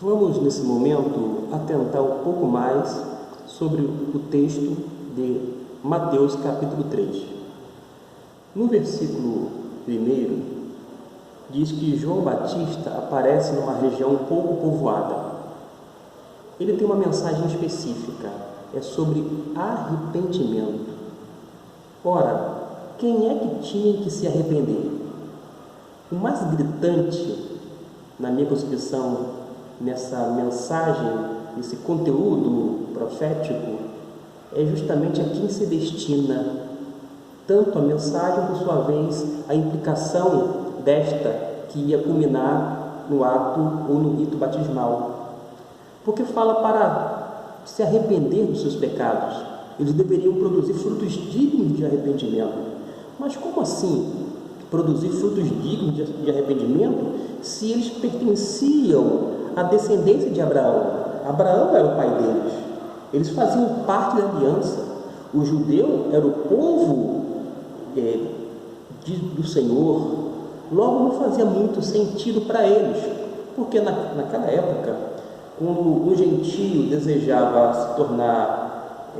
Vamos, nesse momento, atentar um pouco mais sobre o texto de Mateus, capítulo 3. No versículo 1, diz que João Batista aparece numa região pouco povoada. Ele tem uma mensagem específica, é sobre arrependimento. Ora, quem é que tinha que se arrepender? O mais gritante, na minha concepção, nessa mensagem, nesse conteúdo profético, é justamente a quem se destina tanto a mensagem, por sua vez, a implicação desta que ia culminar no ato ou no rito batismal. Porque fala para se arrepender dos seus pecados. Eles deveriam produzir frutos dignos de arrependimento. Mas como assim produzir frutos dignos de arrependimento se eles pertenciam à descendência de Abraão? Abraão era o pai deles. Eles faziam parte da aliança. O judeu era o povo do Senhor. Logo não fazia muito sentido para eles, porque naquela época, quando o gentio desejava se tornar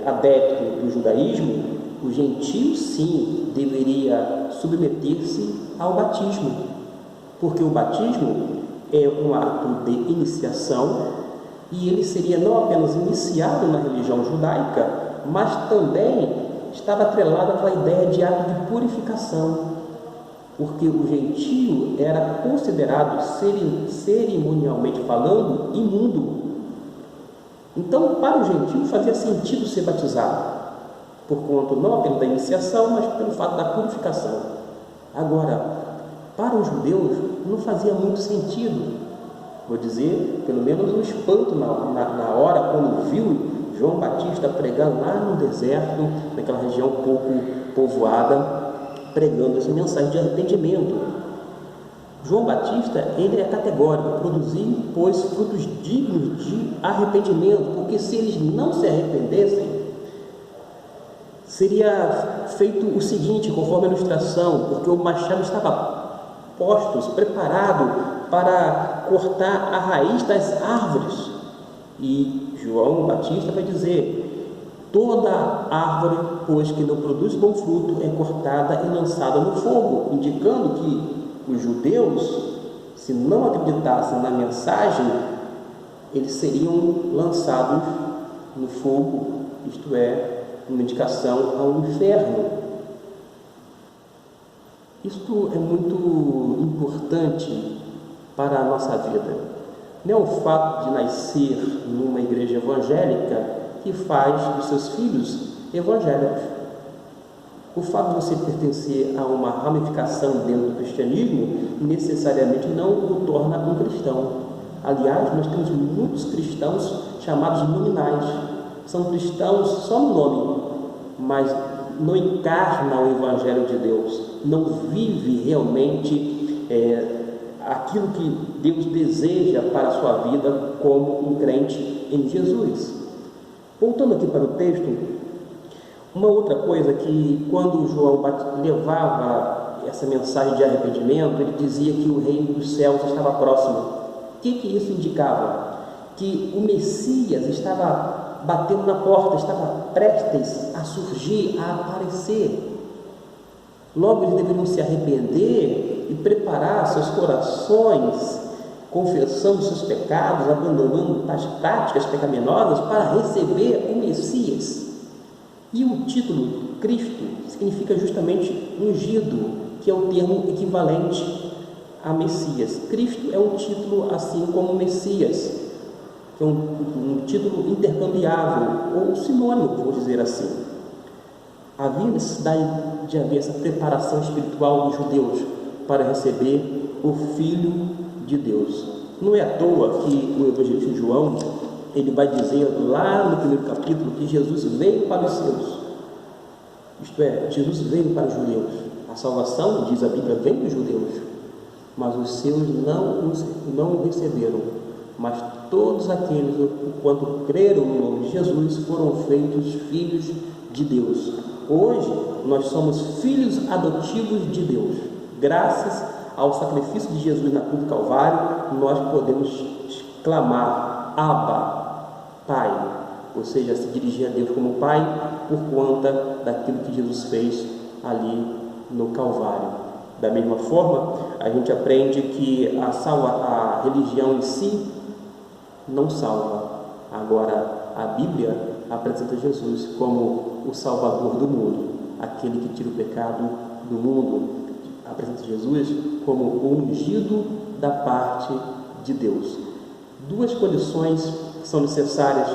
adepto do judaísmo, o gentio sim deveria submeter-se ao batismo, porque o batismo é um ato de iniciação e ele seria não apenas iniciado na religião judaica, mas também estava atrelado àquela ideia de ato de purificação, porque o gentio era considerado, cerimonialmente falando, imundo. Então, para o gentio fazia sentido ser batizado, por conta não apenas da iniciação, mas pelo fato da purificação. Agora, para os judeus não fazia muito sentido. Vou dizer, pelo menos um espanto na hora quando viu João Batista pregando lá no deserto, naquela região pouco povoada, pregando essa mensagem de arrependimento. João Batista, ele é categórico: produzir, pois, frutos dignos de arrependimento, porque se eles não se arrependessem, seria feito o seguinte, conforme a ilustração, porque o machado estava preparado para cortar a raiz das árvores. E João Batista vai dizer: toda árvore, pois, que não produz bom fruto, é cortada e lançada no fogo, indicando que os judeus, se não acreditassem na mensagem, eles seriam lançados no fogo, isto é, uma indicação ao inferno. Isto é muito importante para a nossa vida. Não é o fato de nascer numa igreja evangélica que faz dos seus filhos evangélicos. O fato de você pertencer a uma ramificação dentro do cristianismo necessariamente não o torna um cristão. Aliás, nós temos muitos cristãos chamados nominais. São cristãos só no nome, mas não encarnam o Evangelho de Deus, não vive realmente aquilo que Deus deseja para a sua vida como um crente em Jesus. Voltando aqui para o texto, uma outra coisa que quando João levava essa mensagem de arrependimento, ele dizia que o reino dos céus estava próximo. O que isso indicava? Que o Messias estava batendo na porta, estava prestes a surgir, a aparecer. Logo eles deveriam se arrepender e preparar seus corações, confessando seus pecados, abandonando as práticas pecaminosas para receber o Messias. E o título Cristo significa justamente ungido, que é o termo equivalente a Messias. Cristo é um título assim como Messias, que é um título intercambiável, ou sinônimo, vou dizer assim. Havia necessidade de haver essa preparação espiritual dos judeus para receber o Filho de Deus. Não é à toa que o evangelista João, ele vai dizer lá no primeiro capítulo que Jesus veio para os seus. Isto é, Jesus veio para os judeus. A salvação, diz a Bíblia, vem dos judeus, mas os seus não o receberam. Mas todos aqueles, quando creram no nome de Jesus, foram feitos filhos de Deus. Hoje, nós somos filhos adotivos de Deus. Graças ao sacrifício de Jesus na cruz do Calvário, nós podemos clamar Abba, Pai, ou seja, se dirigir a Deus como Pai por conta daquilo que Jesus fez ali no Calvário. Da mesma forma, a gente aprende que a religião em si não salva. Agora, a Bíblia apresenta Jesus como o Salvador do mundo, aquele que tira o pecado do mundo. Apresenta Jesus como o ungido da parte de Deus. Duas condições são necessárias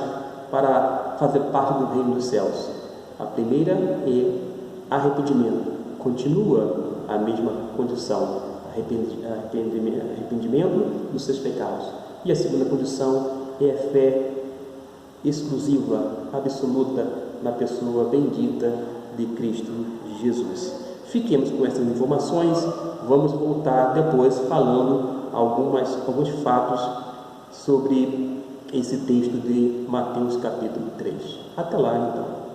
para fazer parte do reino dos céus. A primeira é arrependimento. Continua a mesma condição, arrependimento dos seus pecados. E a segunda condição é a fé exclusiva, absoluta, na pessoa bendita de Cristo Jesus. Fiquemos com essas informações, vamos voltar depois falando alguns fatos sobre esse texto de Mateus capítulo 3. Até lá, então.